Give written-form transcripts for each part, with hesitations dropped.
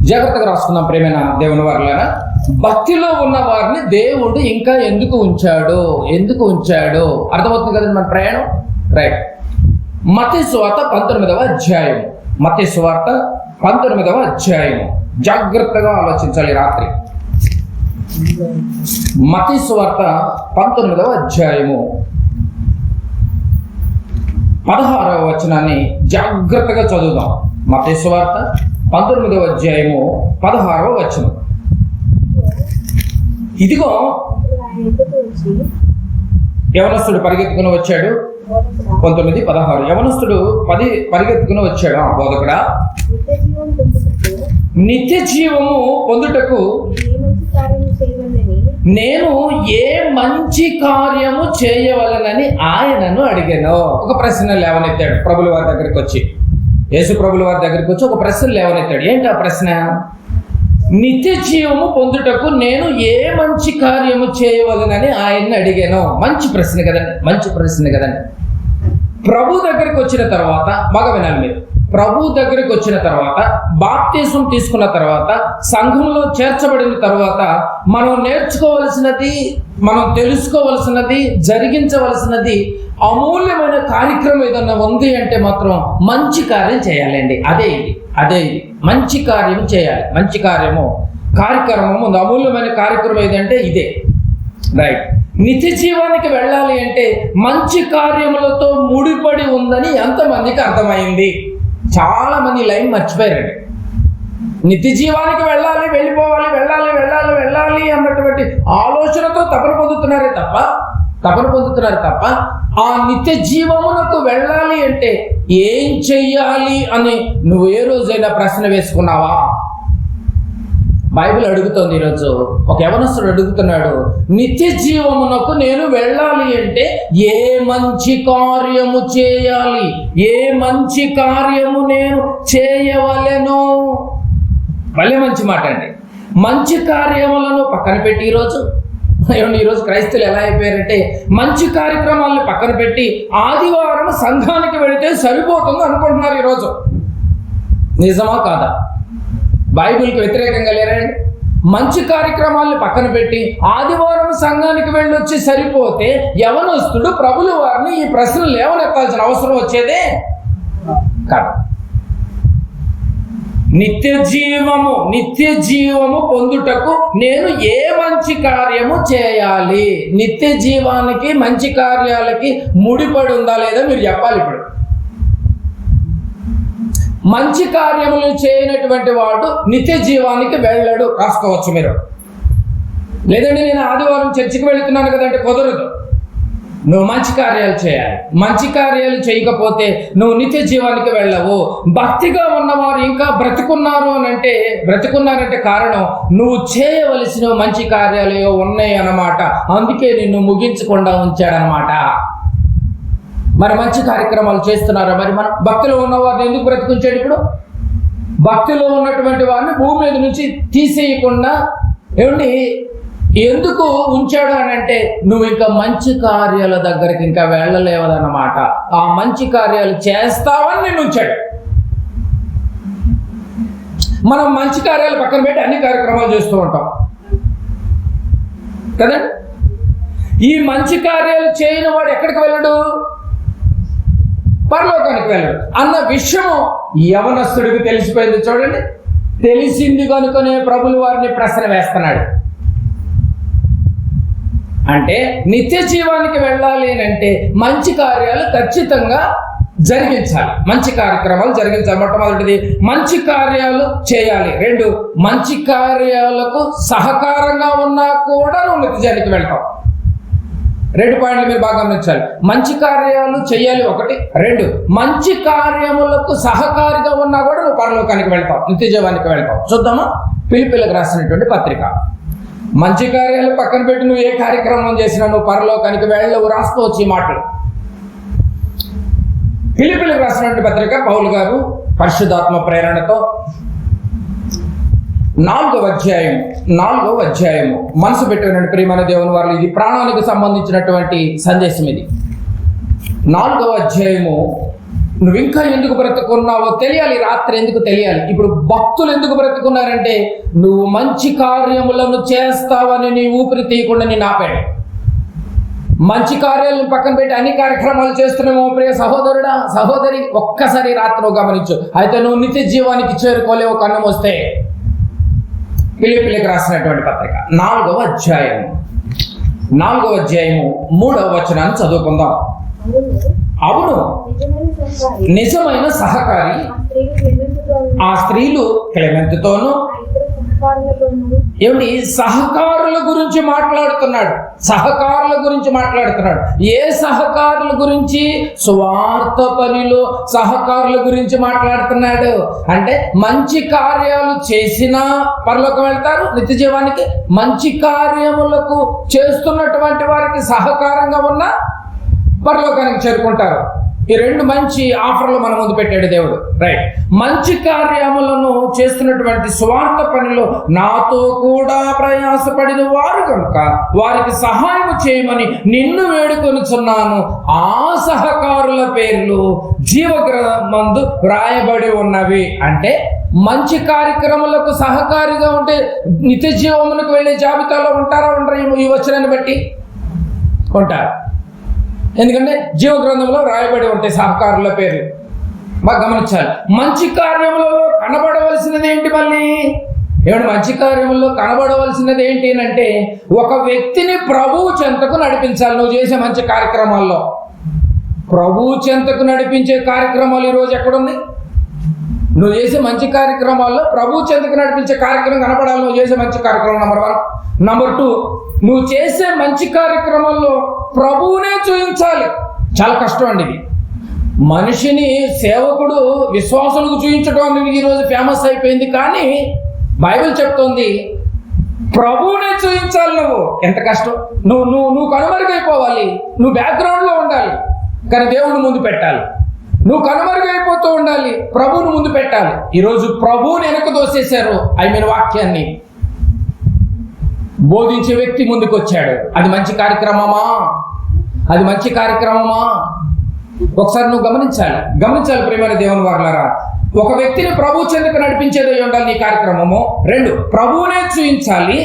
జాగ్రత్తగా రాసుకుందాం ప్రేమైన దేవుని వారులారా. భక్తిలో ఉన్న వారిని దేవుడు ఇంకా ఎందుకు ఉంచాడు అర్థమవుతుంది కదండి మన ప్రయాణం. రైట్. మత్తయి సువార్త 19వ అధ్యాయం. మత్తయి సువార్త 19వ అధ్యాయం. జాగ్రత్తగా ఆలోచించాలి రాత్రి. మత్తయి సువార్త 19వ అధ్యాయము 16వ వచనాన్ని జాగ్రత్తగా చదువుదాం. మత్తయి సువార్త 19వ అధ్యాయము 16వ వచనం. ఇదిగో యవనస్తుడు పరిగెత్తుకుని వచ్చాడు. 19:16. యవనస్తుడు 10 పరిగెత్తుకుని వచ్చాడు. బోధకుడా, నిత్య జీవము పొందుటకు నేను ఏ మంచి కార్యము చేయవలనని ఆయనను అడిగాను. ఒక ప్రశ్న లేవనెత్తాడు ప్రభుల వారి దగ్గరికి వచ్చి. యేసు ప్రభుల వారి దగ్గరికి వచ్చి ఒక ప్రశ్న లేవనెత్తాడు. ఏంటి ఆ ప్రశ్న? నిత్య జీవము పొందుటకు నేను ఏ మంచి కార్యము చేయవలనని ఆయన్ని అడిగాను. మంచి ప్రశ్న కదండి. ప్రభు దగ్గరికి వచ్చిన తర్వాత బాగా వినాలి మీరు. ప్రభు దగ్గరికి వచ్చిన తర్వాత, బాప్తిజం తీసుకున్న తర్వాత, సంఘంలో చేర్చబడిన తర్వాత మనం నేర్చుకోవలసినది, మనం తెలుసుకోవలసినది, జరిగించవలసినది అమూల్యమైన కార్యక్రమం ఏదన్నా ఉంది అంటే మాత్రం మంచి కార్యం చేయాలండి. అదే మంచి కార్యం చేయాలి. మంచి కార్యక్రమం ఉంది. అమూల్యమైన కార్యక్రమం ఏదంటే ఇదే. రైట్. నిత్య జీవానికి వెళ్ళాలి అంటే మంచి కార్యములతో ముడిపడి ఉందని ఎంతమందికి అర్థమైంది? చాలా మంది లైన్ మర్చిపోయారండి. నిత్య జీవానికి వెళ్ళాలి, వెళ్ళాలి అన్నటువంటి ఆలోచనతో తపన పొందుతున్నారు తప్ప ఆ నిత్య జీవమునకు వెళ్ళాలి అంటే ఏం చెయ్యాలి అని నువ్వు ఏ రోజైనా ప్రశ్న వేసుకున్నావా? బైబిల్ అడుగుతోంది ఈరోజు. ఒక యవనస్తుడు అడుగుతున్నాడు, నిత్య జీవమునకు నేను వెళ్ళాలి అంటే ఏ మంచి కార్యము చేయాలి? ఏ మంచి కార్యము నేను చేయవలెను? భలే మంచి మాట అండి. మంచి కార్యములను పక్కన పెట్టి ఈరోజు క్రైస్తవులు ఎలా అయిపోయారంటే మంచి కార్యక్రమాలను పక్కన పెట్టి ఆదివారం సంఘానికి వెళితే సరిపోతుంది అనుకుంటున్నారు ఈరోజు. నిజమా కాదా? బైబిల్కి వ్యతిరేకంగా లేరండి. మంచి కార్యక్రమాలను పక్కన పెట్టి ఆదివారం సంఘానికి వెళ్ళొచ్చి సరిపోతే యవనస్తుడు ప్రభుల వారిని ఈ ప్రశ్నలు లేవనెత్తాల్సిన అవసరం వచ్చేదే కాదు. నిత్య జీవము పొందుటకు నేను ఏ మంచి కార్యము చేయాలి? నిత్య జీవానికి మంచి కార్యాలకి ముడిపడి ఉందా లేదా మీరు చెప్పాలి. ఇప్పుడు మంచి కార్యములు చేయనటువంటి వాడు నిత్య జీవానికి వెళ్ళడు. రాసుకోవచ్చు మీరు. లేదండి నేను ఆదివారం చర్చికి వెళుతున్నాను కదంటే కుదరదు. నువ్వు మంచి కార్యాలు చేయాలి. మంచి కార్యాలు చేయకపోతే నువ్వు నిత్య జీవానికి వెళ్ళవు. భక్తిగా ఉన్నవారు ఇంకా బ్రతికున్నారంటే కారణం నువ్వు చేయవలసిన మంచి కార్యాలు ఉన్నాయి అన్నమాట. అందుకే నిన్ను ముగించకుండా ఉంచాడనమాట. మరి మంచి కార్యక్రమాలు చేస్తున్నారా? మరి మనం భక్తిలో ఉన్నవారిని ఎందుకు బ్రతికించాడు? ఇప్పుడు భక్తిలో ఉన్నటువంటి వారిని భూమి మీద నుంచి తీసేయకుండా ఎందుకు ఉంచాడు అని అంటే నువ్వు ఇంకా మంచి కార్యాల దగ్గరికి ఇంకా వెళ్ళలేవదన్నమాట. ఆ మంచి కార్యాలు చేస్తావని నేను ఉంచాడు. మనం మంచి కార్యాలు పక్కన పెట్టి అన్ని కార్యక్రమాలు చేస్తూ ఉంటాం కదండి. ఈ మంచి కార్యాలు చేయని వాడు ఎక్కడికి వెళ్ళడు? పరలోకానికి వెళ్ళడు అన్న విషయం యవనస్తుడికి తెలిసిపోయింది. చూడండి, తెలిసింది కనుకనే ప్రభుల వారిని ప్రశ్న వేస్తున్నాడు. అంటే నిత్య జీవానికి వెళ్ళాలి అంటే మంచి కార్యాలు ఖచ్చితంగా జరిగించాలి. మంచి కార్యక్రమాలు జరిగించాలి. మొట్టమొదటిది మంచి కార్యాలు చేయాలి. 2 మంచి కార్యాలకు సహకారంగా ఉన్నా కూడా నువ్వు నిత్యానికి వెళ్తావు. 2 పాయింట్లు మీరు బాగా గమనించాలి. మంచి కార్యాలు చేయాలి 1. 2 మంచి కార్యములకు సహకారిగా ఉన్నా కూడా నువ్వు పరలోకానికి వెళ్తావు, నిత్య జీవానికి వెళ్తావు. చూద్దామా? ఫిలిప్పీలకు రాసినటువంటి పత్రిక. మంచి కార్యాలు పక్కన పెట్టి నువ్వు ఏ కార్యక్రమం చేసినా నువ్వు పరలోకానికి వెళ్ళవు. రాసుకోవచ్చు ఈ మాటలు. ఫిలిప్పీలకు రాసినటువంటి పత్రిక పౌలు గారు పరిశుద్ధాత్మ ప్రేరణతో 4వ అధ్యాయము మనసు పెట్టినటువంటి ప్రియమైన దేవుని వారు, ఇది ప్రాణానికి సంబంధించినటువంటి సందేశం. ఇది 4వ అధ్యాయము నువ్వు ఇంకా ఎందుకు బ్రతుకున్నావో తెలియాలి, రాత్రి ఎందుకు తెలియాలి. ఇప్పుడు భక్తులు ఎందుకు బ్రతుకున్నారంటే నువ్వు మంచి కార్యములను చేస్తావని నీ ఊపిరి తీయకుండా నేను ఆపాడు. మంచి కార్యాలను పక్కన పెట్టి అన్ని కార్యక్రమాలు చేస్తున్నామో ప్రియ సహోదరుడా సహోదరి, ఒక్కసారి రాత్రి గమనించు. అయితే నువ్వు నిత్య జీవానికి చేరుకోలేవు కన్ను వస్తే. ఫిలిప్పీయులకు రాసినటువంటి పత్రిక 4వ అధ్యాయము 3వ వచనాన్ని చదువుకుందాం. అవును, నిజమైన సహకారి ఆ స్త్రీలు క్లెమెంతుతోనూ ఏమిటి సహకారుల గురించి మాట్లాడుతున్నాడు. సహకారుల గురించి మాట్లాడుతున్నాడు. ఏ సహకారుల గురించి? స్వార్థ పనిలో సహకారుల గురించి మాట్లాడుతున్నాడు. అంటే మంచి కార్యాలు చేసినా పరలోకం వెళ్తారు నిత్య జీవానికి, మంచి కార్యములకు చేస్తున్నటువంటి వారికి సహకారంగా ఉన్న పరలోకానికి చేరుకుంటారు. ఈ రెండు మంచి ఆఫర్లు మన ముందు పెట్టాడు దేవుడు. రైట్. మంచి కార్యములను చేస్తున్నటువంటి స్వార్థ పనిలో నాతో కూడా ప్రయాసపడిన వారు కనుక వారికి సహాయం చేయమని నిన్ను వేడుకొనుచున్నాను. ఆ సహకారుల పేర్లు జీవగ్రంథమందు వ్రాయబడి ఉన్నవి. అంటే మంచి కార్యక్రమాలకు సహకారిగా ఉంటే నిత్య జీవమునకు వెళ్ళే జాబితాలో ఉంటారా ఉండరు? ఈ వచనాన్ని బట్టి ఉంటారు. ఎందుకంటే జీవ గ్రంథంలో రాయబడి ఉంటాయి సహకారుల పేర్లు. బాగా గమనించాలి. మంచి కార్యములలో కనబడవలసినది ఏంటి? మళ్ళీ ఏమంటే మంచి కార్యములలో కనబడవలసినది ఏంటి అంటే ఒక వ్యక్తిని ప్రభువు చెంతకు నడిపించాలి. నువ్వు చేసే మంచి కార్యక్రమాల్లో ప్రభువు చెంతకు నడిపించే కార్యక్రమాలు ఈరోజు ఎక్కడుంది? నువ్వు చేసే మంచి కార్యక్రమాల్లో ప్రభు చెంతకు నడిపించే కార్యక్రమం కనపడాలి. నువ్వు చేసే మంచి కార్యక్రమం నెంబర్ 1. నెంబర్ 2, నువ్వు చేసే మంచి కార్యక్రమాల్లో ప్రభువునే చూపించాలి. చాలా కష్టం అండి ఇది. మనిషిని సేవకుడు విశ్వాసులకు చూపించడం అనేది ఈరోజు ఫేమస్ అయిపోయింది. కానీ బైబిల్ చెప్తోంది ప్రభువునే చూపించాలి. నువ్వు ఎంత కష్టం. నువ్వు కనుమరుగైపోవాలి. నువ్వు బ్యాక్గ్రౌండ్లో ఉండాలి కానీ దేవుని ముందు పెట్టాలి. నువ్వు కనుమరుగైపోతూ ఉండాలి, ప్రభువుని ముందు పెట్టాలి. ఈరోజు ప్రభువుని వెనక దోసేశారు. వాక్యాన్ని బోధించే వ్యక్తి ముందుకు వచ్చాడు. అది మంచి కార్యక్రమమా? అది మంచి కార్యక్రమమా? ఒకసారి నువ్వు గమనించాలి ప్రియమైన దేవుని వారలారా. ఒక వ్యక్తిని ప్రభు చెందుకు నడిపించేదై ఉండాలి నీ కార్యక్రమము. 2, ప్రభువునే చూపించాలి,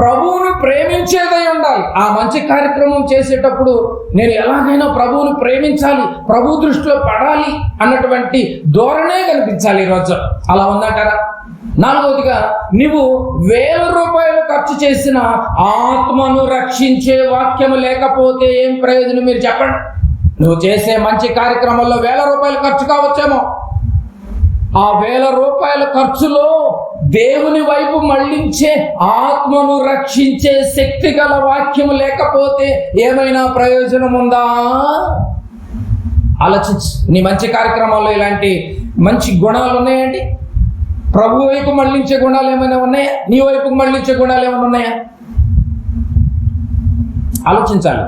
ప్రభువును ప్రేమించేదై ఉండాలి. ఆ మంచి కార్యక్రమం చేసేటప్పుడు నేను ఎలాగైనా ప్రభువును ప్రేమించాలి, ప్రభు దృష్టిలో పడాలి అన్నటువంటి ధోరణే కనిపించాలి ఈరోజు. అలా ఉందంటారా? 4వదిగా, నువ్వు 1000 రూపాయలు ఖర్చు చేసిన ఆత్మను రక్షించే వాక్యము లేకపోతే ఏం ప్రయోజనం? మీరు చెప్పండి. నువ్వు చేసే మంచి కార్యక్రమంలో 1000 రూపాయలు ఖర్చు కావచ్చేమో. ఆ 1000 రూపాయల ఖర్చులో దేవుని వైపు మళ్ళించే ఆత్మను రక్షించే శక్తి గల వాక్యము లేకపోతే ఏమైనా ప్రయోజనం ఉందా? ఆలోచించు. నీ మంచి కార్యక్రమాల్లో ఇలాంటి మంచి గుణాలు ఉన్నాయండి? ప్రభు వైపు మళ్ళించే గుణాలు ఏమైనా ఉన్నాయా? నీ వైపుకు మళ్ళించే గుణాలు ఏమైనా ఉన్నాయా? ఆలోచించాలి.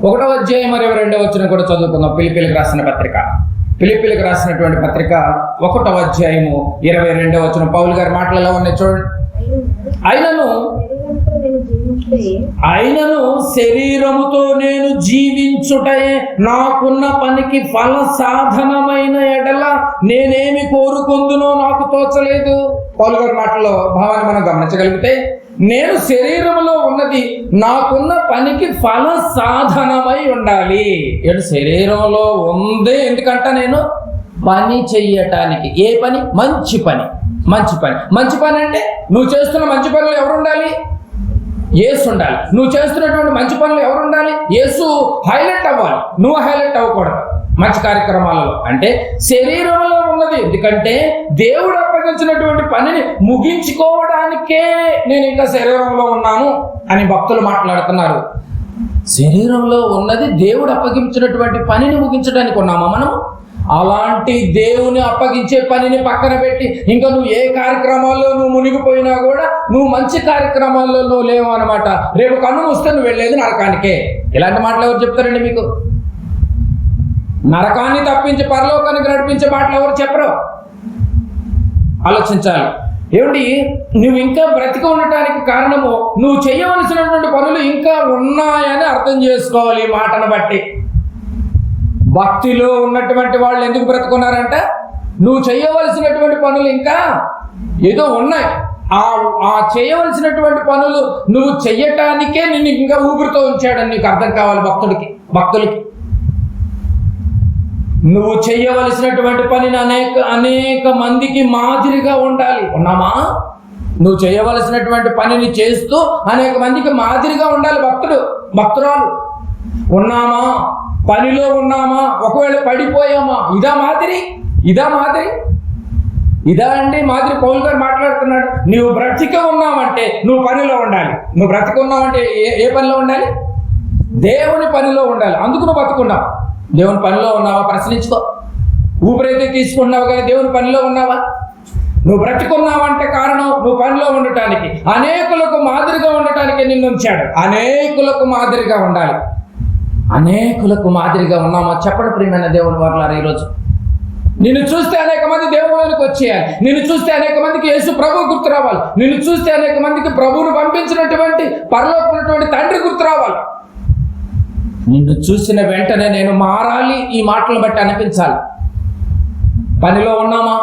1వ అధ్యాయం 22వ వచనం కూడా చదువుకుందాం. ఫిలిప్పీయులకు రాసిన పత్రిక, ఫిలిప్పీయులకు రాసినటువంటి పత్రిక 1వ అధ్యాయము 22వ వచనం. పౌలు గారి మాటలు ఎలా ఉన్నాయి చూడండి. అయినను శరీరముతో నేను జీవించుటే నాకున్న పనికి ఫల సాధనమైన ఎడల నేనేమి కోరుకొందునో నాకు తోచలేదు. పౌలు గారి మాటల్లో భావాన్ని మనం గమనించగలిగితే, నేను శరీరంలో ఉన్నది నాకున్న పనికి ఫల సాధనమై ఉండాలి. శరీరంలో ఉంది ఎందుకంట నేను పని చెయ్యటానికి. ఏ పని? మంచి పని. మంచి పని అంటే నువ్వు చేస్తున్న మంచి పనులు ఎవరు ఉండాలి? యేసు ఉండాలి. నువ్వు చేస్తున్నటువంటి మంచి పనులు ఎవరు ఉండాలి? యేసు హైలైట్ అవ్వాలి, నువ్వు హైలైట్ అవ్వకూడదు మంచి కార్యక్రమాలలో. అంటే శరీరంలో ఉన్నది ఎందుకంటే దేవుడు అప్పగించినటువంటి పనిని ముగించుకోవడానికే నేను ఇంకా శరీరంలో ఉన్నాను అని భక్తులు మాట్లాడుతున్నారు. శరీరంలో ఉన్నది దేవుడు అప్పగించినటువంటి పనిని ముగించడానికి ఉన్నామా మనం? అలాంటి దేవుని అప్పగించే పనిని పక్కన పెట్టి ఇంకా నువ్వు ఏ కార్యక్రమాల్లో నువ్వు మునిగిపోయినా కూడా నువ్వు మంచి కార్యక్రమాల్లో నువ్వు లేవు అనమాట. రేపు కన్ను మూస్తే నువ్వు వెళ్ళేది నరకానికే. ఇలాంటి మాటలు ఎవరు చెప్తారండి మీకు? నరకాన్ని తప్పించి పరలోకానికి నడిపించే మాటలు ఎవరు చెప్పరు? ఆలోచించాలి. ఏమిటి? నువ్వు ఇంకా బ్రతికి ఉండటానికి కారణము నువ్వు చేయవలసినటువంటి పనులు ఇంకా ఉన్నాయని అర్థం చేసుకోవాలి ఈ మాటను బట్టి. భక్తిలో ఉన్నటువంటి వాళ్ళు ఎందుకు బ్రతుకున్నారంట? నువ్వు చేయవలసినటువంటి పనులు ఇంకా ఏదో ఉన్నాయి. ఆ చేయవలసినటువంటి పనులు నువ్వు చెయ్యటానికే నిన్ను ఇంకా ఊపిరితో ఉంచాడని నీకు అర్థం కావాలి. భక్తులకి నువ్వు చెయ్యవలసినటువంటి పనిని అనేక మందికి మాదిరిగా ఉండాలి. ఉన్నామా? నువ్వు చేయవలసినటువంటి పనిని చేస్తూ అనేక మందికి మాదిరిగా ఉండాలి. భక్తురాలు ఉన్నామా? పనిలో ఉన్నామా? ఒకవేళ పడిపోయామా? ఇదా మాదిరి? ఇదా అండి మాదిరి? పౌలు గారు మాట్లాడుతున్నాడు. నువ్వు బ్రతిక ఉన్నావంటే నువ్వు పనిలో ఉండాలి. నువ్వు బ్రతిక ఉన్నావంటే ఏ పనిలో ఉండాలి? దేవుని పనిలో ఉండాలి. అందుకు నువ్వు బతుకున్నావు. దేవుని పనిలో ఉన్నావా? ప్రశ్నించుకో. ఊపిరైతే తీసుకున్నావు కానీ దేవుని పనిలో ఉన్నావా? నువ్వు బ్రతికున్నావంటే కారణం నువ్వు పనిలో ఉండటానికి, అనేకులకు మాదిరిగా ఉండటానికి నిన్ను ఉంచాడు. అనేకులకు మాదిరిగా ఉండాలి. అనేకులకు మాదిరిగా ఉన్నామా? చెప్పండి ప్రియమైన దేవుని వారలారా. ఈరోజు నిన్ను చూస్తే అనేక మంది దేవుళ్ళకి వచ్చేయాలి. నిన్ను చూస్తే అనేక మందికి యేసు ప్రభు గుర్తు రావాలి. నిన్ను చూస్తే అనేక మందికి ప్రభువును పంపించినటువంటి పరలోకమైనటువంటి తండ్రి గుర్తు రావాలి. నిన్ను చూసిన వెంటనే నేను మారాలి. ఈ మాటలను బట్టి అనిపించాలి. పనిలో ఉన్నామా?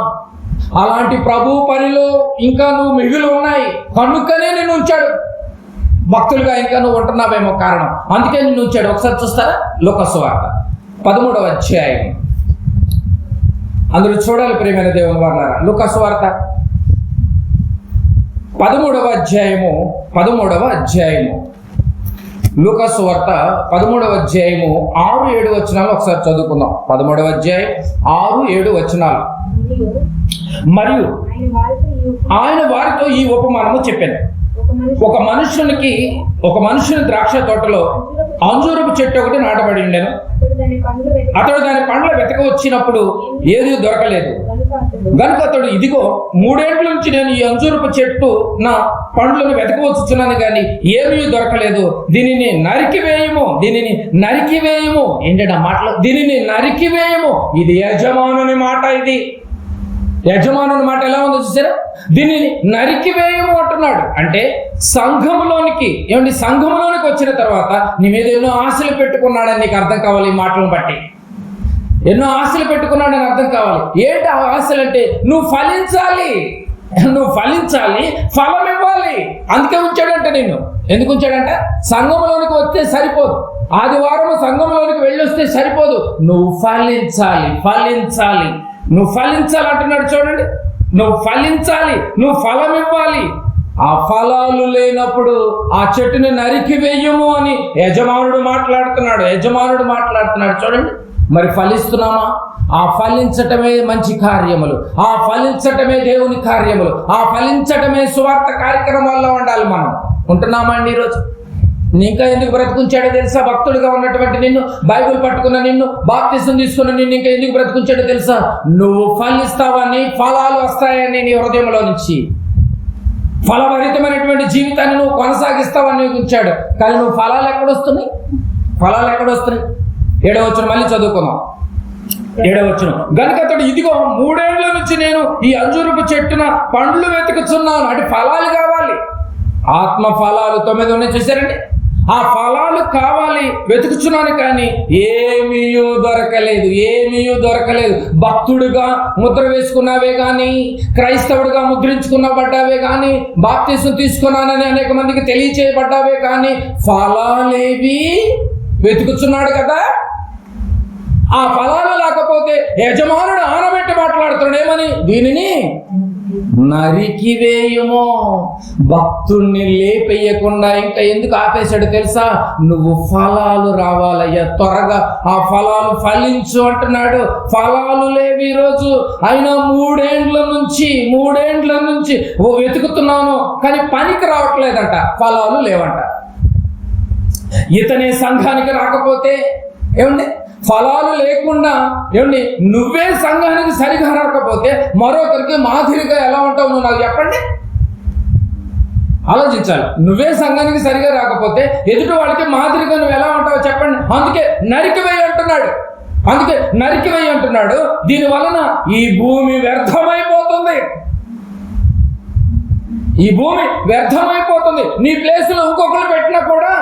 అలాంటి ప్రభు పనిలో ఇంకా నువ్వు మిగులు ఉన్నాయి కనుకనే నిన్ను ఉంచాడు. భక్తులుగా ఇంకా నువ్వు ఉంటున్నావేమో కారణం, అందుకే నిన్ను ఉంచాడు. ఒకసారి చూస్తారా? లూకాసు వార్త 13వ అధ్యాయం. అందరూ చూడాలి ప్రియమైన దేవుని వారలారా. లూకాసు వార్త 13వ అధ్యాయము. లూకాసు వార్త 13వ అధ్యాయము 6-7 వచనాలు ఒకసారి చదువుకుందాం. 13వ అధ్యాయం 6-7 వచనాలు. మరియు ఆయన వారితో ఈ ఉపమానము చెప్పాను. ఒక మనుషుని ద్రాక్ష తోటలో అంజూరపు చెట్టు ఒకటి నాటబడి ఉండెను. అతడు దాని పండ్ల వెతక వచ్చినప్పుడు ఏది దొరకలేదు గనుక అతడు, ఇదిగో 3 ఏళ్ల నుంచి నేను ఈ అంజూరపు చెట్టు నా పండ్లను వెతకవచ్చుచున్నాను కానీ ఏమీ దొరకలేదు. దీనిని నరికివేయము. ఏంటంటే మాటలు, దీనిని నరికివేయము. ఇది యజమానుని మాట. ఇది యజమానుని మాట ఎలా ఉందో చూసారా? దీనిని నరికివేయము అంటున్నాడు. అంటే సంఘములోనికి వచ్చిన తర్వాత నీ మీద ఎన్నో ఆశలు పెట్టుకున్నాడని నీకు అర్థం కావాలి. ఈ మాటలను బట్టి ఎన్నో ఆశలు పెట్టుకున్నాడని అర్థం కావాలి. ఏంటి ఆ ఆశలు అంటే? నువ్వు ఫలించాలి, ఫలం ఇవ్వాలి. అందుకే ఉంచాడంటే నిన్ను. ఎందుకు ఉంచాడంట? సంఘంలోనికి వస్తే సరిపోదు, ఆదివారం సంఘంలోనికి వెళ్ళొస్తే సరిపోదు. నువ్వు ఫలించాలి. నువ్వు ఫలించాలి అంటున్నాడు. చూడండి, నువ్వు ఫలించాలి, నువ్వు ఫలం ఇవ్వాలి. ఆ ఫలాలు లేనప్పుడు ఆ చెట్టుని నరికివేయము అని యజమానుడు మాట్లాడుతున్నాడు. చూడండి, మరి ఫలిస్తున్నామా? ఆ ఫలించటమే మంచి కార్యములు, ఆ ఫలించటమే దేవుని కార్యములు, ఆ ఫలించటమే సువార్త కార్యక్రమాల్లో ఉండాలి. మనం ఉంటున్నామా అండి ఈరోజు? ఇంకా ఎందుకు బ్రతుకుంచాడో తెలుసా? భక్తుడిగా ఉన్నటువంటి నిన్ను, బైబిల్ పట్టుకున్న నిన్ను, బాప్తిసం తీసుకున్న నిన్ను ఇంకా ఎందుకు బ్రతుకుంచాడో తెలుసా? నువ్వు ఫలిస్తావని, ఫలాలు వస్తాయని నీ హృదయంలో నుంచి ఫలభరితమైనటువంటి జీవితాన్ని నువ్వు కొనసాగిస్తావని ఉంచాడు. కానీ నువ్వు ఫలాలు ఎక్కడొస్తున్నాయి? 7వ వచనం మళ్ళీ చదువుకుందాం. 7వ వచనం. గనుక అతడు, ఇదిగో 3 ఏళ్ల నుంచి నేను ఈ అంజూరపు చెట్టున పండ్లు వెతుకుతున్నాను. అంటే ఫలాలు కావాలి. ఆత్మ ఫలాలు 9 ఉన్నాయి చూసారండి. ఆ ఫలాలు కావాలి, వెతుకుచున్నాను కానీ ఏమీ దొరకలేదు. భక్తుడిగా ముద్ర వేసుకున్నావే కానీ, క్రైస్తవుడిగా ముద్రించుకున్నబడ్డావే కానీ, బాప్తిసం తీసుకున్నానని అనేక మందికి తెలియచేయబడ్డావే కానీ ఫలాలేవి వెతుకుచున్నాడు కదా. ఆ ఫలాలు లేకపోతే యజమానుడు ఆనబెట్టి మాట్లాడుతున్నాడు. ఏమని? దీనిని నరికివేయమో. భక్తుణ్ణి లేపేయకుండా ఇంకా ఎందుకు ఆపేశాడు తెలుసా? నువ్వు ఫలాలు రావాలయ్యా, త్వరగా ఆ ఫలాలు ఫలించు అంటున్నాడు. ఫలాలు లేవి ఈరోజు. అయినా 3 ఏండ్ల నుంచి వెతుకుతున్నాను కానీ పనికి రావట్లేదంట, ఫలాలు లేవంట. ఇతనే సంఘానికి రాకపోతే ఏమండి? ఫలాలు లేకుండా ఏమండి? నువ్వే సంఘానికి సరిగా రాకపోతే మరొకరికి మాదిరిగా ఎలా ఉంటావు నువ్వు నాకు చెప్పండి. ఆలోచించాలి. నువ్వే సంఘానికి సరిగా రాకపోతే ఎదుటి వాడికి మాదిరిగా నువ్వు ఎలా ఉంటావో చెప్పండి. అందుకే నరికివేయి అంటున్నాడు. దీని వలన ఈ భూమి వ్యర్థమైపోతుంది. నీ ప్లేసులో ఇంకొకరు పెట్టినా కూడా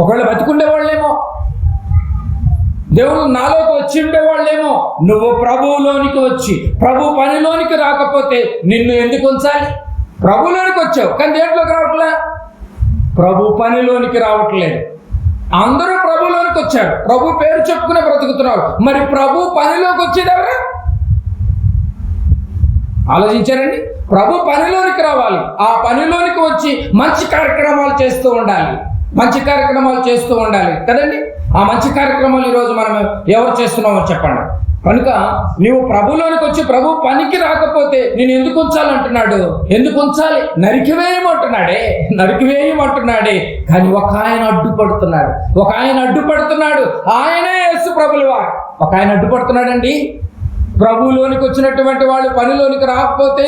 ఒకళ్ళు బతికుండేవాళ్ళేమో, దేవుడు నాలోకి వచ్చి ఉండేవాళ్ళేమో. నువ్వు ప్రభువులోనికి వచ్చి ప్రభు పనిలోనికి రాకపోతే నిన్ను ఎందుకు ఉంచాలి? ప్రభులోనికి వచ్చావు కానీ దేంట్లోకి రావట్లే, ప్రభు పనిలోనికి రావట్లేదు. అందరూ ప్రభులోనికి వచ్చారు, ప్రభు పేరు చెప్పుకునే బ్రతుకుతున్నారు. మరి ప్రభు పనిలోకి వచ్చేది ఎవరు? ఆలోచించారండి? ప్రభు పనిలోనికి రావాలి. ఆ పనిలోనికి వచ్చి మంచి కార్యక్రమాలు చేస్తూ ఉండాలి, మంచి కార్యక్రమాలు చేస్తూ ఉండాలి కదండి. ఆ మంచి కార్యక్రమాలు ఈరోజు మనం ఎవరు చేస్తున్నామో చెప్పండి. కనుక నువ్వు ప్రభులోనికి వచ్చి ప్రభు పనికి రాకపోతే నేను ఎందుకు ఉంచాలంటున్నాడు? ఎందుకు ఉంచాలి? నరికివేయమంటున్నాడే. కానీ ఒక ఆయన అడ్డుపడుతున్నాడు. ఆయనే యేసు ప్రభుల వారు. ఒక ఆయన అడ్డుపడుతున్నాడండి. ప్రభువులోనికి వచ్చినటువంటి వాళ్ళు పనిలోనికి రాకపోతే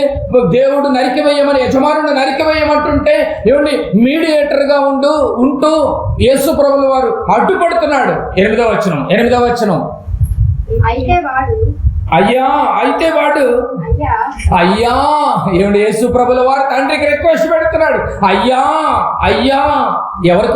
దేవుడు నరికివేయమని, యజమానుడు నరికివేయమంటుంటే ఏమండి మీడియేటర్గా ఉంటూ యేసు ప్రభుల వారు అడ్డుపడుతున్నాడు. 8వ వచనం. అయితే వాడు ఏమండి యేసు ప్రభుల వారు తండ్రికి రిక్వెస్ట్ పెడుతున్నాడు. అయ్యా ఎవరి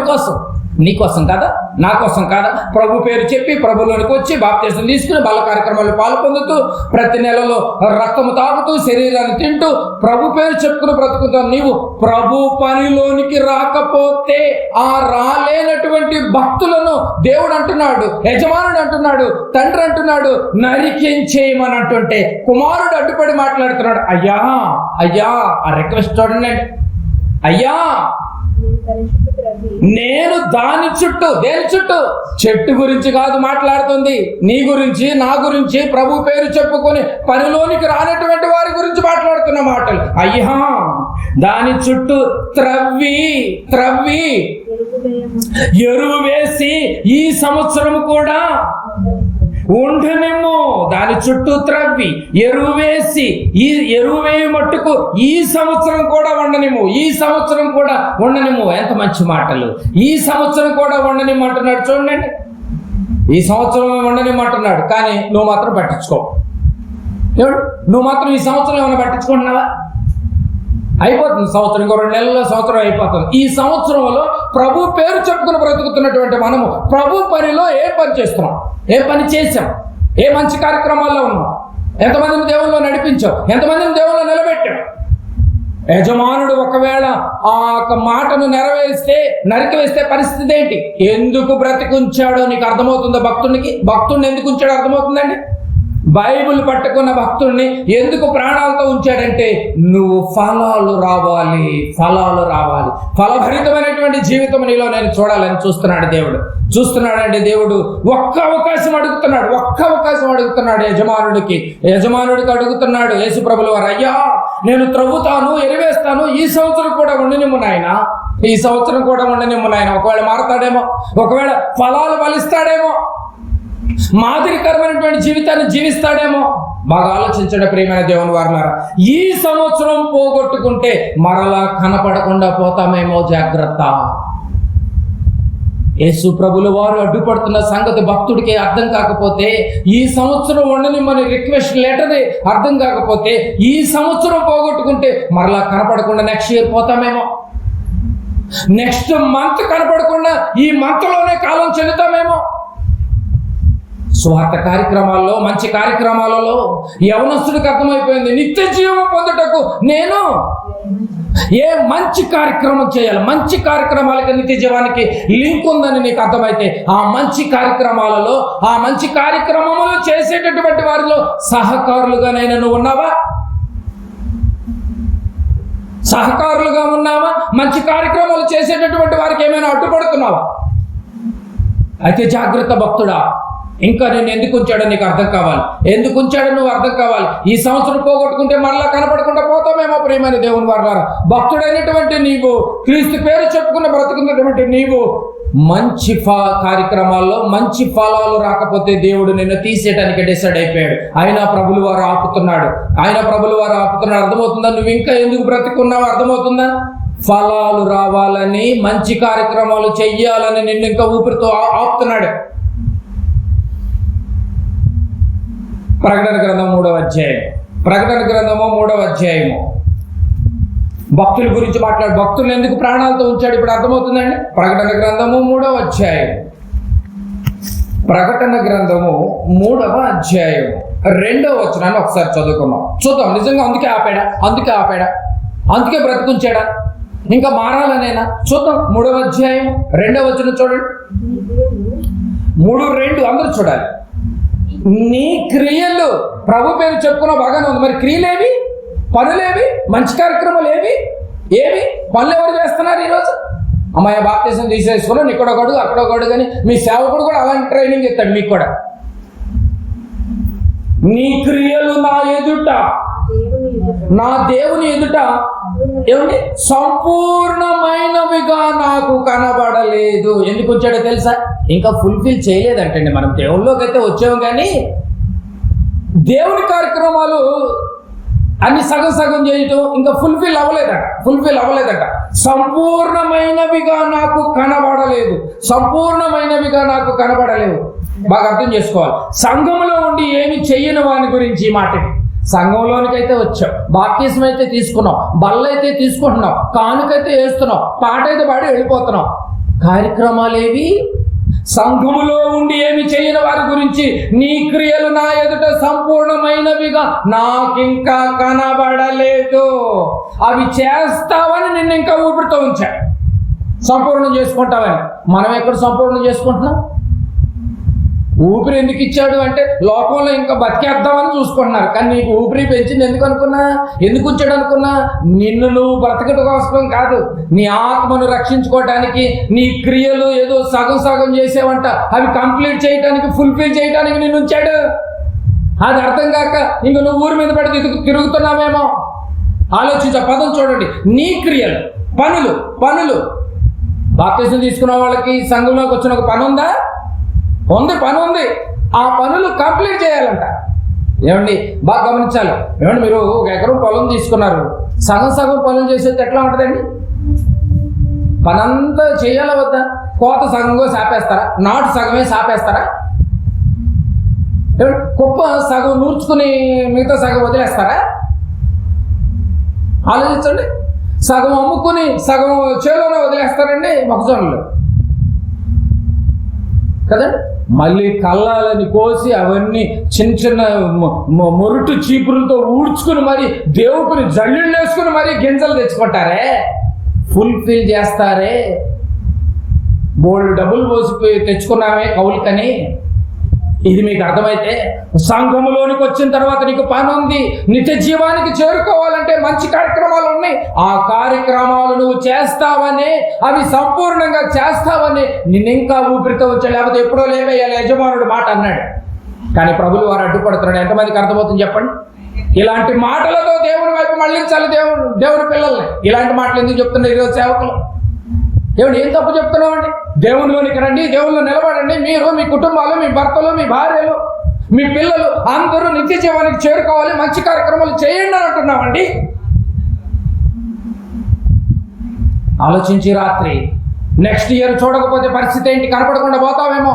కోసం? నీ కోసం కాదా, నా కోసం కాదా? ప్రభు పేరు చెప్పి ప్రభులోనికి వచ్చి బాప్తిసం తీసుకుని బల కార్యక్రమాలు పాల్పొందుతూ ప్రతి నెలలో రక్తము తాగుతూ శరీరాన్ని తింటూ ప్రభు పేరు చెప్పుకుని బ్రతుకుతావు. నీవు ప్రభు పనిలోనికి రాకపోతే ఆ రాలేనటువంటి భక్తులను దేవుడు అంటున్నాడు, యజమానుడు అంటున్నాడు, తండ్రి అంటున్నాడు నరికించేయమని అంటుంటే కుమారుడు అడ్డుపడి మాట్లాడుతున్నాడు. అయ్యా ఆ రిక్వెస్ట్ చూడండి. అయ్యా నేను దేని చుట్టూ చెట్టు గురించి కాదు మాట్లాడుతుంది, నీ గురించి, నా గురించి, ప్రభు పేరు చెప్పుకొని పనిలోనికి రానటువంటి వారి గురించి మాట్లాడుతున్న మాటలు. అయ్యా దాని చుట్టూ త్రవ్వి ఎరువు వేసి ఈ సంవత్సరం కూడా ఉండనిమ్ము. దాని చుట్టూ త్రవ్వి ఎరువు వేసి ఈ ఎరువు వేయి మట్టుకు ఈ సంవత్సరం కూడా ఉండనిమ్ము. ఎంత మంచి మాటలు! ఈ సంవత్సరం కూడా ఉండనిమ్ము అంటున్నాడు. చూడండి, ఈ సంవత్సరం ఉండనిమ్మంటున్నాడు. కానీ నువ్వు మాత్రం పట్టించుకో. నువ్వు మాత్రం ఈ సంవత్సరం ఏమైనా పట్టించుకుంటున్నావా? అయిపోతుంది సంవత్సరం, ఇంకో 2 నెలల్లో సంవత్సరం అయిపోతుంది. ఈ సంవత్సరంలో ప్రభు పేరు చెప్పుకుని బ్రతుకుతున్నటువంటి మనము ప్రభు పనిలో ఏ పని చేస్తున్నాం, ఏ పని చేసాం, ఏ మంచి కార్యక్రమాల్లో ఉన్నాం, ఎంతమందిని దేవుల్లో నడిపించాం, ఎంతమందిని దేవుల్లో నిలబెట్టాం? యజమానుడు ఒకవేళ ఆ మాటను నరికివేస్తే పరిస్థితి ఏంటి? ఎందుకు బ్రతికుంచాడో నీకు అర్థమవుతుందా? భక్తుడిని ఎందుకు ఉంచాడో అర్థమవుతుందండి? బైబిల్ పట్టుకున్న భక్తుడిని ఎందుకు ప్రాణాలతో ఉంచాడంటే నువ్వు ఫలాలు రావాలి, ఫలభరితమైనటువంటి జీవితం నీలో నేను చూడాలని చూస్తున్నాడండి దేవుడు. ఒక్క అవకాశం అడుగుతున్నాడు యజమానుడికి అడుగుతున్నాడు యేసు ప్రభుల వారు. అయ్యా నేను త్రవ్వుతాను, ఎరివేస్తాను, ఈ సంవత్సరం కూడా ఉండనిమ్ము నాయన, ఒకవేళ మారతాడేమో, ఒకవేళ ఫలాలు ఫలిస్తాడేమో, మాదిరికరమైనటువంటి జీవితాన్ని జీవిస్తాడేమో. బాగా ఆలోచించండి ప్రియమైన దేవుని వారలారా. ఈ సంవత్సరం పోగొట్టుకుంటే మరలా కనపడకుండా పోతామేమో, జాగ్రత్త. యేసు ప్రభుల వారు అడ్డుపడుతున్న సంగతి భక్తుడికి అర్థం కాకపోతే, ఈ సంవత్సరం ఉండనిమ్మని రిక్వెస్ట్ లెటర్ అర్థం కాకపోతే, ఈ సంవత్సరం పోగొట్టుకుంటే మరలా కనపడకుండా నెక్స్ట్ ఇయర్ పోతామేమో, నెక్స్ట్ మంత్ కనపడకుండా ఈ మంత్లోనే కాలం చెల్లుతామేమో. స్వార్థ కార్యక్రమాల్లో, మంచి కార్యక్రమాలలో యవనస్తుడికి అర్థమైపోయింది, నిత్య జీవం పొందుటకు నేను ఏ మంచి కార్యక్రమం చేయాలి, మంచి కార్యక్రమాలకి నిత్య జీవానికి లింక్ ఉందని నీకు అర్థమైతే ఆ మంచి కార్యక్రమములు చేసేటటువంటి వారిలో సహకారులుగానైనా నువ్వు ఉన్నావా? మంచి కార్యక్రమాలు చేసేటటువంటి వారికి ఏమైనా అడ్డుపడుతున్నావా? అయితే జాగ్రత్త భక్తుడా, ఇంకా నేను ఎందుకు ఉంచాడో నీకు అర్థం కావాలి, ఎందుకు ఉంచాడో నువ్వు అర్థం కావాలి. ఈ సంవత్సరం పోగొట్టుకుంటే మరలా కనపడకుండా పోతామేమో ప్రియమైన దేవుని వారలారా. భక్తుడైనటువంటి నీవు, క్రీస్తు పేరు చెప్పుకున్న బ్రతుకున్నటువంటి నీవు మంచి కార్యక్రమాల్లో మంచి ఫలాలు రాకపోతే దేవుడు నిన్ను తీసేయడానికి డిసైడ్ అయిపోయాడు. ఆయన ప్రభులు వారు ఆపుతున్నాడు. అర్థమవుతుందా? నువ్వు ఇంకా ఎందుకు బ్రతుకున్నావు అర్థమవుతుందా? ఫలాలు రావాలని, మంచి కార్యక్రమాలు చెయ్యాలని నిన్ను ఇంకా ఊపిరితో ఆపుతున్నాడు. ప్రకటన గ్రంథం 3వ అధ్యాయము భక్తుల గురించి భక్తులు ఎందుకు ప్రాణాలతో ఉంచాడు ఇప్పుడు అర్థమవుతుందండి. ప్రకటన గ్రంథము 3వ అధ్యాయం ప్రకటన గ్రంథము 3వ అధ్యాయం 2వ వచనాన్ని ఒకసారి చూద్దాం. నిజంగా అందుకే ఆపాడా, అందుకే బ్రతుకుంచాడా, ఇంకా మారాలనేనా? చూద్దాం. 3వ అధ్యాయం 2వ వచనం చూడండి. 3:2 అందరూ చూడాలి. నీ క్రియలు, ప్రభు పేరు చెప్పుకున్నావు బాగానే ఉంది, మరి క్రియలేవి, పనులేవి, మంచి కార్యక్రమాలు ఏవి పనులు ఎవరు చేస్తున్నారు ఈరోజు? అమ్మాయి బాప్తిజం తీసేసుకున్నాను, ఇక్కడొకడు అక్కడొకడు, కానీ మీ సేవకుడు కూడా అలాంటి ట్రైనింగ్ ఇస్తాడు మీకు కూడా. నీ క్రియలు నా దేవుని ఎదుట ఏమండి సంపూర్ణమైనవిగా నాకు కనబడలేదు. ఎందుకు వచ్చాడో తెలుసా? ఇంకా ఫుల్ఫిల్ చేయలేదంటండి. మనం దేవుళ్ళలోకి అయితే వచ్చాము, కానీ దేవుని కార్యక్రమాలు అన్ని సగం చేయటం ఇంకా ఫుల్ఫిల్ అవ్వలేదట. సంపూర్ణమైనవిగా నాకు కనబడలేదు. బాగా అర్థం చేసుకోవాలి. సంఘంలో ఉండి ఏమి చెయ్యని వాని గురించి ఈ మాటని. సంఘంలోనికైతే వచ్చాం, బాప్తిజం అయితే తీసుకున్నాం, బల్లైతే తీసుకుంటున్నాం, కానుకైతే వేస్తున్నాం, పాట అయితే పాడి వెళ్ళిపోతున్నాం. కార్యక్రమాలేవి సంఘములో ఉండి ఏమి చేయని వారి గురించి నీ క్రియలు నా ఎదుట సంపూర్ణమైనవిగా నాకింకా కనబడలేదు. అవి చేస్తావని నిన్ను ఇంకా ఊపిరితో ఉంచా, సంపూర్ణం చేసుకుంటావని. మనం ఎక్కడ సంపూర్ణం చేసుకుంటున్నాం? ఊపిరి ఎందుకు ఇచ్చాడు అంటే లోకంలో ఇంకా బతికేద్దామని చూసుకుంటున్నారు. కానీ నీకు ఊపిరి పెంచింది ఎందుకు ఉంచాడు అనుకున్నా? నిన్ను నువ్వు బ్రతకడం కోసం కాదు, నీ ఆత్మను రక్షించుకోవడానికి. నీ క్రియలు ఏదో సగం చేసేవంట, అవి కంప్లీట్ చేయడానికి, ఫుల్ఫిల్ చేయడానికి నిన్ను ఉంచాడు. అది అర్థం కాక ఇంక నువ్వు ఊరి మీద పడి తిరుగుతున్నావేమో. ఆలోచించ పదం చూడండి. నీ క్రియలు, పనులు. బాప్తిజం తీసుకున్న వాళ్ళకి సంఘంలోకి వచ్చిన ఒక పని ఉందా? పని ఉంది. ఆ పనులు కంప్లీట్ చేయాలంట. ఏమండి బాగా గమనించాలి. ఏమండి మీరు 1 ఎకరం పొలం తీసుకున్నారు, సగం పనులు చేసేది ఎట్లా ఉంటుందండి? పనంతా చేయాలా వద్దా? కోత సగంగా సాపేస్తారా? నాటు సగమే సాపేస్తారా? కుప్ప సగం నూర్చుకుని మిగతా సగం వదిలేస్తారా? ఆలోచించండి. సగం అమ్ముకుని సగం చేలోనే వదిలేస్తారండి మొక్కజొన్నలు కదండి. మళ్ళీ కల్లాలని కోసి అవన్నీ చిన్న మొరుటు చీపురులతో ఊడ్చుకుని మరి దేవుకుని జల్లుళ్ళు వేసుకుని మరి గింజలు తెచ్చుకుంటారే, ఫుల్ఫిల్ చేస్తారే. బోల్డ్ డబ్బులు పోసి తెచ్చుకున్నామే కౌలుకని. ఇది మీకు అర్థమైతే సంఘములోనికి వచ్చిన తర్వాత నీకు పని ఉంది. నిత్య జీవానికి చేరుకోవాలంటే మంచి కార్యక్రమాలు ఉన్నాయి. ఆ కార్యక్రమాలు నువ్వు చేస్తావని, అవి సంపూర్ణంగా చేస్తావని నిన్ను ఇంకా ఊపిరితో వచ్చా. లేకపోతే ఎప్పుడో లేవేయాలి యజమానుడు మాట అన్నాడు, కానీ ప్రభులు వారు అడ్డుపడుతున్నాడు. ఎంతమందికి అర్థమవుతుంది చెప్పండి? ఇలాంటి మాటలతో దేవుని వైపు మళ్ళించాలి దేవుని పిల్లల్ని. ఇలాంటి మాటలు ఎందుకు చెప్తున్నారు ఈరోజు సేవకులు? దేవుడు ఏం తప్పు చెప్తున్నామండి? దేవునిలోనికి రండి, దేవుళ్ళు నిలబడండి. మీరు, మీ కుటుంబాలు, మీ భర్తలు, మీ భార్యలు, మీ పిల్లలు అందరూ నిత్య జీవానికి చేరుకోవాలి, మంచి కార్యక్రమాలు చేయండి అని అంటున్నామండి. ఆలోచించి రాత్రి నెక్స్ట్ ఇయర్ చూడకపోతే పరిస్థితి ఏంటి? కనపడకుండా పోతావేమో.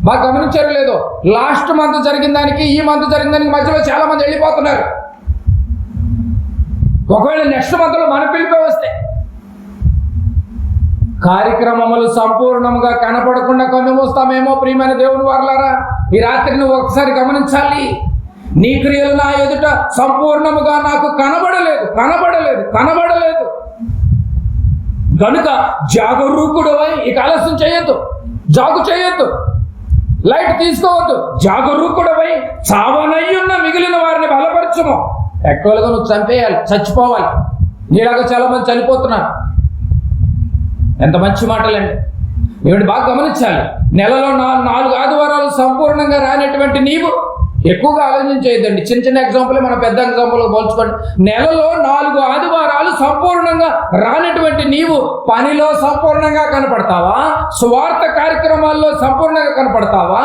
బాగా గమనించారు లేదో, లాస్ట్ మంత్ జరిగిన దానికి ఈ మంత్ జరిగిన దానికి మధ్యలో చాలా మంది వెళ్ళిపోతున్నారు. ఒకవేళ నెక్స్ట్ మంత్లో మన పిలిపి వస్తే కార్యక్రమములు సంపూర్ణంగా కనపడకుండా కన్నుమూస్తామేమో. ప్రియమైన దేవుని వారలారా, ఈ రాత్రి నువ్వు ఒకసారి గమనించాలి. నీ క్రియలు నా ఎదుట సంపూర్ణముగా నాకు కనబడలేదు. గనుక జాగరూకుడవై ఇక ఆలస్యం చేయొద్దు, లైట్ తీసుకోవద్దు. జాగరూకుడవై చావనయ్యున్న మిగిలిన వారిని బలపరచుము. యాక్చువల్గా నువ్వు చచ్చిపోవాలి. నీలాగా చాలా మంది చనిపోతున్నారు. ఎంత మంచి మాటలండి. ఏమిటి బాగా గమనించాలి. నెలలో 4 ఆదివారాలు సంపూర్ణంగా రానటువంటి నీవు, ఎక్కువగా ఆలోచించేయద్దండి, చిన్న ఎగ్జాంపుల్ మన పెద్ద ఎగ్జాంపుల్ పోల్చుకోండి. నెలలో 4 ఆదివారాలు సంపూర్ణంగా రానటువంటి నీవు పనిలో సంపూర్ణంగా కనపడతావా? స్వార్థ కార్యక్రమాల్లో సంపూర్ణంగా కనపడతావా?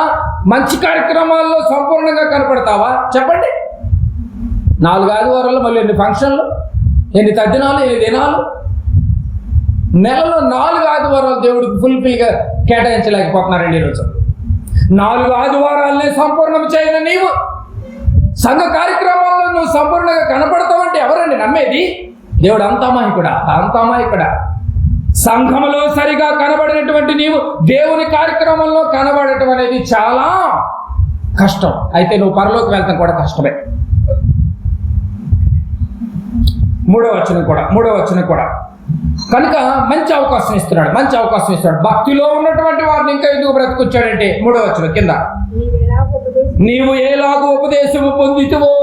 మంచి కార్యక్రమాల్లో సంపూర్ణంగా కనపడతావా? చెప్పండి. 4 ఆదివారాలు మళ్ళీ ఎన్ని ఫంక్షన్లు, ఎన్ని తద్దినాలు, ఎన్ని దినాలు. నెలలో 4 ఆదివారాలు దేవుడికి ఫుల్ఫిల్గా కేటాయించలేకపోతున్నారండి ఈరోజు. 4 ఆదివారాలనే సంపూర్ణం చేయని నీవు సంఘ కార్యక్రమాల్లో నువ్వు సంపూర్ణంగా కనపడతావంటే ఎవరండి నమ్మేది? దేవుడు అంత అమాయకుడా? సంఘములో సరిగా కనబడినటువంటి నీవు దేవుని కార్యక్రమంలో కనబడటం అనేది చాలా కష్టం. అయితే నువ్వు పరలోకి వెళ్తాం కూడా కష్టమే. మూడో వచనం కూడా కనుక మంచి అవకాశం ఇస్తున్నాడు. భక్తిలో ఉన్నటువంటి వారిని ఇంకా ఎందుకు బ్రతికొచ్చాడంటే మూడో వచనం కింద, నీవు ఎలాగూ ఉపదేశము పొందితివో.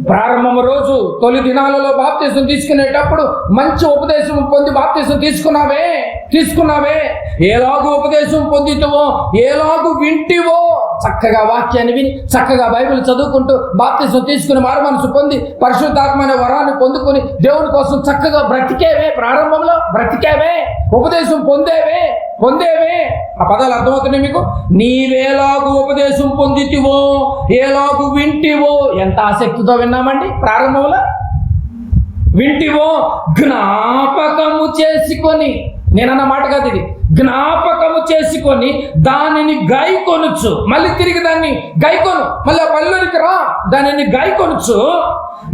ప్రారంభము రోజు తొలి దినాలలో బాప్తిసం తీసుకునేటప్పుడు మంచి ఉపదేశం పొంది బాప్తిసం తీసుకున్నావే. ఎలాగూ ఉపదేశం పొందితివో, ఎలాగూ వింటివో. చక్కగా వాక్యాన్ని విని చక్కగా బైబిల్ చదువుకుంటూ బాప్తిసం తీసుకుని మారుమనసు పొంది పరిశుద్ధాత్మైన వరాన్ని పొందుకొని దేవుని కోసం చక్కగా బ్రతికేవే. ప్రారంభంలో బ్రతికేవే, ఉపదేశం పొందేవే. ఆ పదాలు అర్థమవుతున్నాయి మీకు? నీవేలాగూ ఉపదేశం పొందితివో, ఎలాగూ వింటివో. ఎంత ఆసక్తితో విన్నామండి ప్రారంభంలో. వింటివో జ్ఞాపకము చేసుకొని, నేనన్న మాట కాదు ఇది, జ్ఞాపకము చేసుకొని దానిని గైకొనుచు. మళ్ళీ తిరిగి దాన్ని గైకొను, మళ్ళీ ఆ పనిలోనికి రా, దానిని గైకొనుచు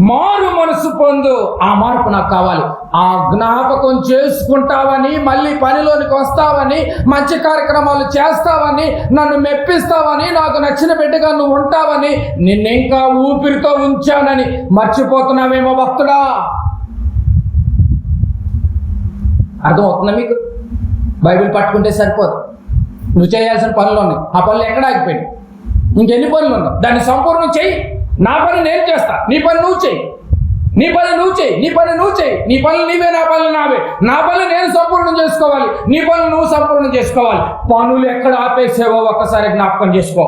మారు మనసు పొందు. ఆ మార్పు నాకు కావాలి. ఆ జ్ఞాపకం చేసుకుంటావని, మళ్ళీ పనిలోనికి వస్తావని, మంచి కార్యక్రమాలు చేస్తావని, నన్ను మెప్పిస్తావని, నాకు నచ్చిన బిడ్డగా నువ్వు ఉంటావని, నిన్నింకా ఊపిరితో ఉంచానని మర్చిపోతున్నావేమో భక్తుడా. అర్థమవుతుందా మీకు? బైబిల్ పట్టుకుంటే సరిపోదు. నువ్వు చేయాల్సిన పనులు ఉన్నాయి. ఆ పనులు ఎక్కడ ఆగిపోయింది? ఇంకెన్ని పనులు ఉన్నాయి? దాన్ని సంపూర్ణం చెయ్యి. నా పని నేను చేస్తా, నీ పని నువ్వు చెయ్యి. నీ పనులు నీవే, నా పనులు నావే. నా పనులు నేను సంపూర్ణం చేసుకోవాలి, నీ పనులు నువ్వు సంపూర్ణం చేసుకోవాలి. పనులు ఎక్కడ ఆపేసేవో ఒక్కసారి జ్ఞాపకం చేసుకో.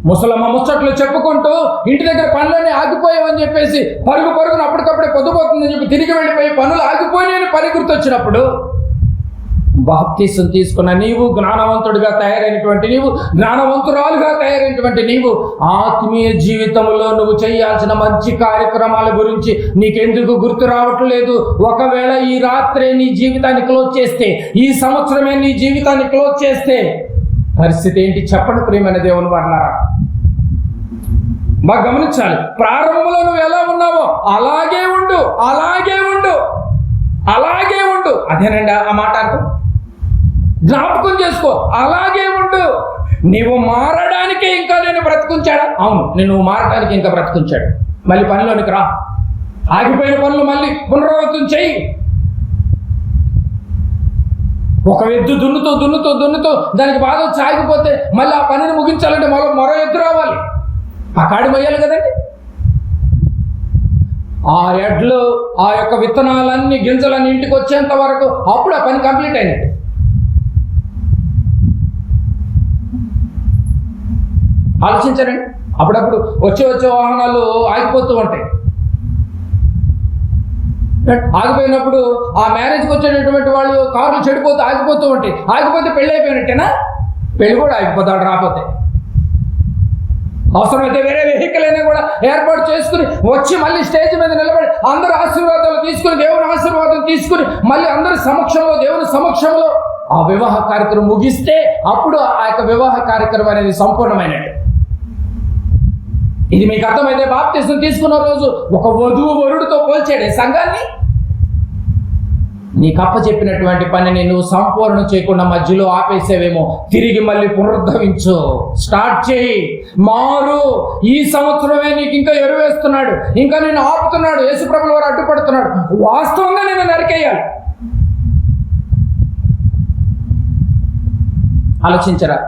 ముసలమ్మ ముచ్చట్లు చెప్పుకుంటూ ఇంటి దగ్గర పనులన్నీ ఆగిపోయావని చెప్పేసి పరుగున అప్పటికప్పుడే పొద్దుపోతుందని చెప్పి తిరిగి వెళ్ళిపోయి పనులు ఆగిపోయినాయని పని గుర్తొచ్చినప్పుడు, బాప్తిసం తీసుకున్న నీవు, జ్ఞానవంతుడిగా తయారైనటువంటి నీవు, జ్ఞానవంతురాలుగా తయారైనటువంటి నీవు, ఆత్మీయ జీవితంలో నువ్వు చేయాల్సిన మంచి కార్యక్రమాల గురించి నీకెందుకు గుర్తు రావట్లేదు? ఒకవేళ ఈ రాత్రే నీ జీవితాన్ని క్లోజ్ చేస్తే, ఈ సంవత్సరమే నీ జీవితాన్ని క్లోజ్ చేస్తే పరిస్థితి ఏంటి చెప్పండి ప్రియమైన దేవుని వారలారా. బాగా గమనించాలి. ప్రారంభంలో నువ్వు ఎలా ఉన్నావో అలాగే ఉండు. అదేనండి ఆ మాట అర్థం. జ్ఞాపకం చేసుకో, అలాగే ఉండు. నీవు మారడానికే ఇంకా నేను బ్రతికుంచాడా? అవును, నేను మారడానికి ఇంకా బ్రతికుంచాడు. మళ్ళీ పనిలోనికి రా. ఆగిపోయిన పనులు మళ్ళీ పునరావృతం చెయ్యి. ఒక ఎద్దు దున్నుతూ దానికి బాగా వచ్చి ఆగిపోతే మళ్ళీ ఆ పనిని ముగించాలంటే మరో ఎద్దు రావాలి. ఆ కాడి మొయ్యాలి కదండి. ఆ ఎడ్లు ఆ యొక్క విత్తనాలన్నీ గింజలన్నీ ఇంటికి వచ్చేంత వరకు అప్పుడు ఆ పని కంప్లీట్ అయినట్టు. ఆలోచించారండి. అప్పుడప్పుడు వచ్చే వాహనాలు ఆగిపోతూ ఉంటాయి. ఆగిపోయినప్పుడు ఆ మ్యారేజ్కి వచ్చేటటువంటి వాళ్ళు కార్లు చెడిపోతూ ఆగిపోతూ ఉంటాయి. ఆగిపోతే పెళ్ళి అయిపోయినట్టేనా? పెళ్ళి కూడా ఆగిపోతాడు రాకపోతే. అవసరమైతే వేరే వెహికల్ అయినా కూడా ఏర్పాటు చేసుకుని వచ్చి మళ్ళీ స్టేజ్ మీద నిలబడి అందరు ఆశీర్వాదాలు తీసుకుని, దేవుని ఆశీర్వాదం తీసుకుని మళ్ళీ అందరి సమక్షంలో, దేవుని సమక్షంలో ఆ వివాహ కార్యక్రమం ముగిస్తే అప్పుడు ఆ యొక్క వివాహ కార్యక్రమం అనేది సంపూర్ణమైనట్టు. ఇది మీకు అర్థమైతే బాప్తిసం తీసుకున్న రోజు ఒక వధువు వరుడితో పోల్చాడే సంఘాన్ని. నీకు అప్పచెప్పినటువంటి పనిని నువ్వు సంపూర్ణం చేయకుండా మధ్యలో ఆపేసేవేమో. తిరిగి మళ్ళీ పునరుద్ధరించు, స్టార్ట్ చేయి, మారు. ఈ సంవత్సరమే నీకు ఇంకా ఎరువేస్తున్నాడు, ఇంకా నేను ఆపుతున్నాడు, యేసుప్రభుల వారు అడ్డుపడుతున్నాడు. వాస్తవంగా నేను నరికేయాలి. ఆలోచించరా.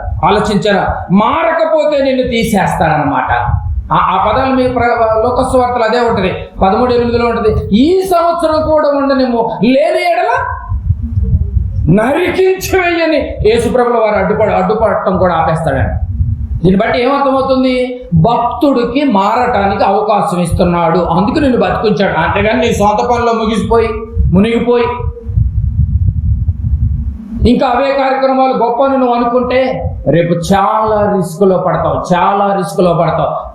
మారకపోతే నిన్ను తీసేస్తాడనమాట. ఆ పదాలు మీ లోకస్ వార్తలు అదే ఉంటుంది. 13:8 ఉంటుంది. ఈ సంవత్సరం కూడా ఉండనేమో, లేని ఎడల నరికించి వెయ్యని యేసుప్రభుల వారు అడ్డుపడటం కూడా ఆపేస్తాడని. దీన్ని బట్టి ఏమర్థమవుతుంది? భక్తుడికి మారటానికి అవకాశం ఇస్తున్నాడు, అందుకు నిన్ను బతికించాడు. అంతేగాని నీ సొంత పనిలో మునిగిపోయి ఇంకా అవే కార్యక్రమాలు గొప్పని నువ్వు అనుకుంటే రేపు చాలా రిస్కులో పడతావు.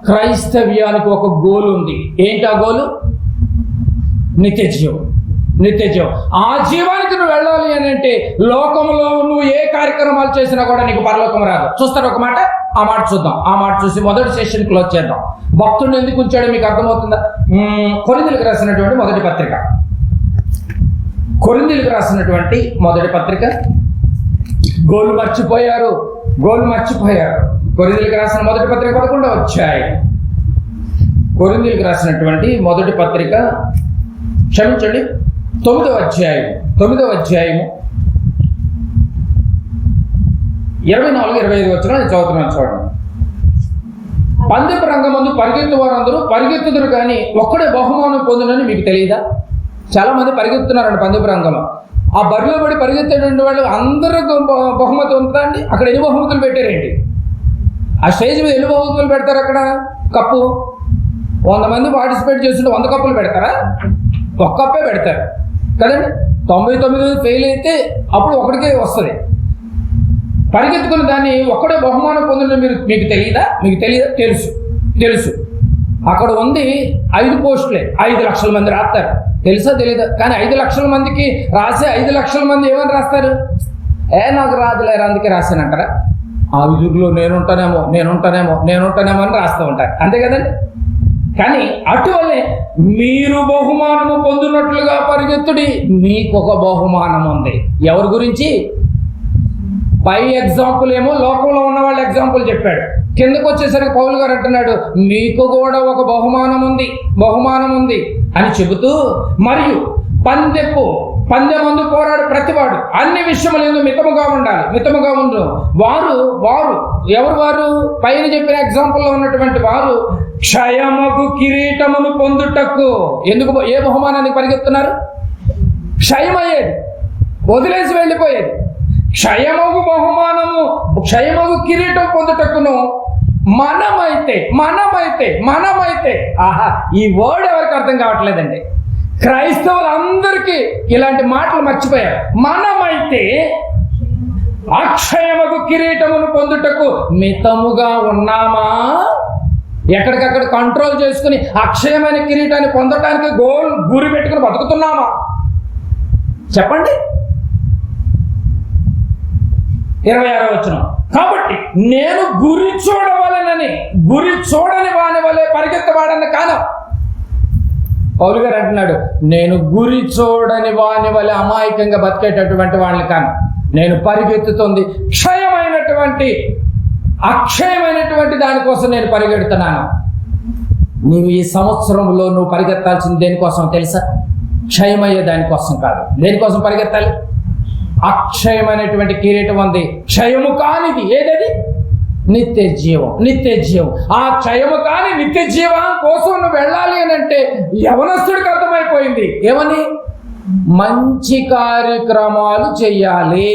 క్రైస్తవ్యానికి ఒక గోల్ ఉంది. ఏంటి ఆ గోలు? నిత్య జీవం. ఆ జీవానికి నువ్వు వెళ్ళాలి అని అంటే లోకంలో నువ్వు ఏ కార్యక్రమాలు చేసినా కూడా నీకు పరలోకం రాదు. చూస్తారు ఒక మాట, ఆ మాట చూద్దాం. ఆ మాట చూసి మొదటి సెషన్ క్లోజ్ చేద్దాం. భక్తుడిని ఎందుకు ఉంచాడో మీకు అర్థమవుతుందా? కొరింథీయులకు రాసినటువంటి మొదటి పత్రిక కొరింథీయులకు రాసినటువంటి మొదటి పత్రిక. గోలు మర్చిపోయారు. కొరింథీయులకు రాసిన మొదటి పత్రిక 11వ అధ్యాయం. కొరింథీయులకు రాసినటువంటి మొదటి పత్రిక, క్షమించండి, 9వ అధ్యాయము 24-25 వచ్చిన నేను చదువుతున్నాను చూడండి. పందెపు రంగమందు పరిగెత్తు వారందరూ పరిగెత్తుదురు కానీ ఒక్కడే బహుమానం పొందునని మీకు తెలియదా? చాలా మంది పరిగెత్తున్నారండి పందెపు రంగంలో. ఆ బరిలో పడి పరిగెత్తేటువంటి వాళ్ళు అందరూ బహుమతి ఉంటుందా అండి? అక్కడ ఎన్ని బహుమతులు పెట్టారేంటి? ఆ స్టేజ్ మీద ఎన్ని బహుమతులు పెడతారు? అక్కడ కప్పు 100 మంది పార్టిసిపేట్ చేస్తుంటే 100 కప్పులు పెడతారా? ఒక్క కప్పే పెడతారు కదండి. 99 ఫెయిల్ అయితే అప్పుడు ఒకటికే వస్తుంది. పరిగెత్తుకున్న దాన్ని ఒక్కడే బహుమానం పొందడం మీకు తెలియదా? తెలుసు. అక్కడ ఉంది 5 పోస్టులే, 5 లక్షల మంది రాస్తారు. తెలుసా తెలీదా? కానీ 5 లక్షల మందికి రాసే 5 లక్షల మంది ఏమని రాస్తారు? నాకు రాదులేరా అందుకే రాశానంటారా? ఆ విధుల్లో నేనుంటానేమో అని రాస్తూ ఉంటారు, అంతే కదండి. కానీ అటువల్లే మీరు బహుమానము పొందినట్లుగా పరిగెత్తుడి, మీకు ఒక బహుమానం ఉంది. ఎవరి గురించి? పై ఎగ్జాంపుల్ ఏమో లోకంలో ఉన్న వాళ్ళ ఎగ్జాంపుల్ చెప్పాడు. కిందకు వచ్చేసరికి పౌలు గారు అంటున్నాడు, మీకు కూడా ఒక బహుమానం ఉంది అని చెబుతూ, మరియు పందెమందు పోరాడు ప్రతివాడు అన్ని విషయములందు మితముగా ఉండు. వారు ఎవరు? పైన చెప్పిన ఎగ్జాంపుల్లో ఉన్నటువంటి వారు క్షయమగు కిరీటమును పొందుటకు. ఎందుకు? ఏ బహుమానానికి పరిగెత్తున్నారు? క్షయమయ్యేది, వదిలేసి వెళ్ళిపోయేది. క్షయమగు బహుమానము, క్షయమగు కిరీటం పొందుటకును మనమైతే ఆహా, ఈ వర్డ్ ఎవరికి అర్థం కావట్లేదండి. క్రైస్తవులందరికీ ఇలాంటి మాటలు మర్చిపోయారు. మనమైతే అక్షయమగు కిరీటమును పొందుటకు మితముగా ఉన్నామా? ఎక్కడికక్కడ కంట్రోల్ చేసుకుని అక్షయమైన కిరీటాన్ని పొందటానికి గురి పెట్టుకుని బతుకుతున్నామా? చెప్పండి. 26వ వచనం. కాబట్టి నేను గురి చూడని వాని వలె పరిగెత్తవాడని కాను. పౌలు గారు అంటున్నాడు, నేను గురి చూడని వాని వలె అమాయకంగా బతికేటటువంటి వాళ్ళని కాను. నేను పరిగెత్తుతుంది అక్షయమైనటువంటి దానికోసం నేను పరిగెడుతున్నాను. నీవు ఈ సంవత్సరంలో నువ్వు పరిగెత్తాల్సింది దేనికోసం తెలుసా? క్షయమయ్యే దానికోసం కాదు. దేనికోసం పరిగెత్తాలి? అక్షయమైనటువంటి కిరీటం ఉంది. క్షయము కానిది ఏదది? నిత్య జీవం. ఆ క్షయము కాని నిత్య జీవం కోసం నువ్వు వెళ్ళాలి అని అంటే యవనస్తుడికి అర్థమైపోయింది. ఏమని? మంచి కార్యక్రమాలు చెయ్యాలి.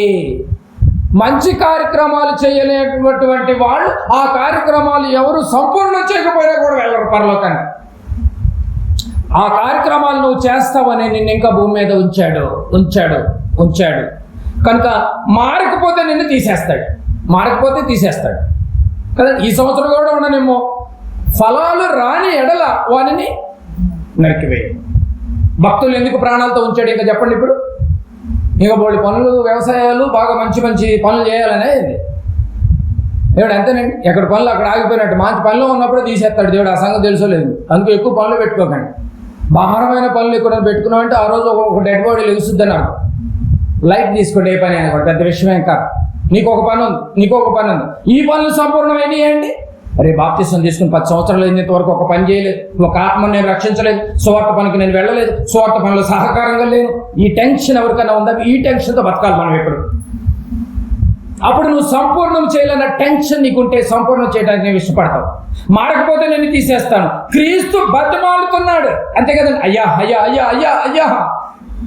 మంచి కార్యక్రమాలు చేయలేనటువంటి వాళ్ళు ఆ కార్యక్రమాలు ఎవరు సంపూర్ణం చేయకపోయినా కూడా వెళ్ళరు పరలోకానికి. ఆ కార్యక్రమాలు నువ్వు చేస్తావని నిన్ను ఇంకా భూమి మీద ఉంచాడు కనుక మారకపోతే నిన్ను తీసేస్తాడు కదా. ఈ సంవత్సరం కూడా ఉండనేమో, ఫలాలు రాని ఎడల వానిని నరికివేయ. భక్తులు ఎందుకు ప్రాణాలతో ఉంచాడు ఇంకా చెప్పండి. ఇప్పుడు ఇంకా బోడి పనులు, వ్యవసాయాలు బాగా మంచి పనులు చేయాలనేది దేవుడు అంతేనండి. ఎక్కడ పనులు అక్కడ ఆగిపోయినట్టు. మంచి పనిలో ఉన్నప్పుడే తీసేస్తాడు దేవుడు. ఆ సంగతి తెలుసోలేదు. అందుకు ఎక్కువ పనులు పెట్టుకోకండి. భారమైన పనులు ఎక్కువ పెట్టుకున్నామంటే ఆ రోజు ఒక డెడ్ బాడీ లెగుస్తుందని అర్థం. లైట్ తీసుకోండి, ఏ పని అయినా కూడా పెద్ద విషయమేం కాదు. నీకు ఒక పని ఉంది. ఈ పనులు సంపూర్ణమైనవి అండి. అరే బాప్తిసం తీసుకుని 10 సంవత్సరాలు అయినంత వరకు ఒక పని చేయలేదు, ఒక ఆత్మను నేను రక్షించలేదు, స్వార్థ పనికి నేను వెళ్ళలేదు, స్వార్థ పనులు సహకారంగా లేను. ఈ టెన్షన్ ఎవరికైనా ఉందా? ఈ టెన్షన్తో బతకాలి మనం ఎప్పుడు. అప్పుడు నువ్వు సంపూర్ణం చేయలేన టెన్షన్ నీకుంటే సంపూర్ణం చేయడానికి నేను ఇష్టపడతావు. మారకపోతే నేను తీసేస్తాను. క్రీస్తు బతిమాలుతున్నాడు, అంతే కదండి. అయ్యా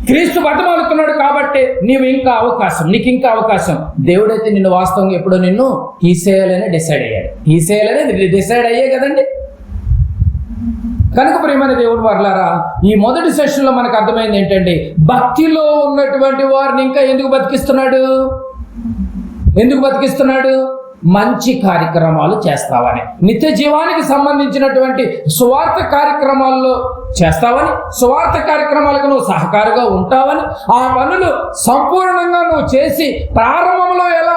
క్రీస్తు బతిమాలుతున్నాడు కాబట్టి నీకు ఇంకా అవకాశం. దేవుడైతే నిన్ను వాస్తవంగా ఎప్పుడో నిన్ను తీసేయాలని డిసైడ్ అయ్యే కదండి. కనుక ప్రియమైన దేవుని వారలారా, ఈ మొదటి సెషన్లో మనకు అర్థమైంది ఏంటంటే, భక్తిలో ఉన్నటువంటి వారిని ఇంకా ఎందుకు బతికిస్తున్నాడు? మంచి కార్యక్రమాలు చేస్తావని, నిత్య జీవానికి సంబంధించినటువంటి సువార్త కార్యక్రమాల్లో చేస్తావని, సువార్త కార్యక్రమాలకు నువ్వు సహకారిగా ఉంటావని, ఆ పనులు సంపూర్ణంగా నువ్వు చేసి ప్రారంభంలో ఎలా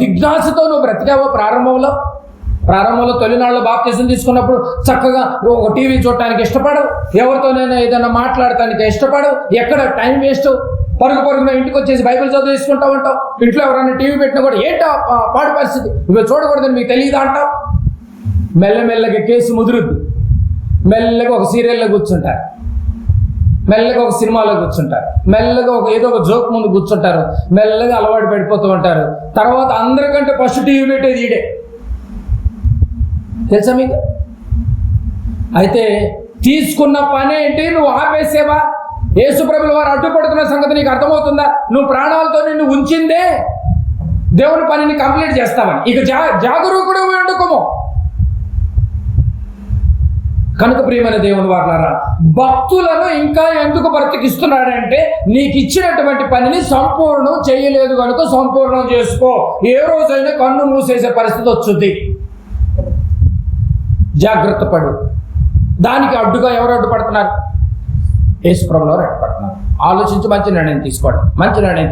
జిజ్ఞాసతో నువ్వు బ్రతికావో, ప్రారంభంలో ప్రారంభంలో తొలినాళ్ళు బాప్తిజం తీసుకున్నప్పుడు చక్కగా ఒక టీవీ చూడటానికి ఇష్టపడవు, ఎవరితోనైనా ఏదైనా మాట్లాడటానికి ఇష్టపడవు, ఎక్కడ టైం వేస్ట్, పరుగున ఇంటికి వచ్చేసి బైబిల్ చదువు తీసుకుంటా ఉంటావు. ఇంట్లో ఎవరైనా టీవీ పెట్టినా కూడా ఏంటో పాడు పరిస్థితి, ఇవి చూడకూడదని మీకు తెలియదా అంటావు. మెల్లమెల్లగా కేసు ముదురుద్ది, మెల్లగా ఒక సీరియల్లో కూర్చుంటారు, మెల్లగా ఒక సినిమాలో కూర్చుంటారు, మెల్లగా ఏదో ఒక జోక్ ముందు కూర్చుంటారు, మెల్లగా అలవాటు పడిపోతూ ఉంటారు. తర్వాత అందరికంటే ఫస్ట్ టీవీ పెట్టేది ఈడే, తెలుసా మీకు? అయితే తీసుకున్న పని ఏంటి? నువ్వు ఆపేసేవా? యేసుప్రభుల వారు అడ్డుపడుతున్న సంగతి నీకు అర్థమవుతుందా? నువ్వు ప్రాణాలతో నిన్ను ఉంచిందే దేవుని పనిని కంప్లీట్ చేస్తావని. ఇక జాగరూకుడు వండుకోము. కనుక ప్రియమైన దేవుని వారలారా, భక్తులను ఇంకా ఎందుకు బ్రతికిస్తున్నాడంటే నీకు ఇచ్చినటువంటి పనిని సంపూర్ణం చేయలేదు కనుక సంపూర్ణం చేసుకో. ఏ రోజైనా కన్ను మూసేసే పరిస్థితి వచ్చింది, జాగ్రత్త పడు. దానికి అడ్డుగా ఎవరు అడ్డుపడుతున్నారు? యేసుప్రభుల వారు అడ్డుపడుతున్నారు. ఆలోచించి మంచి నిర్ణయం తీసుకోండి, మంచి నిర్ణయం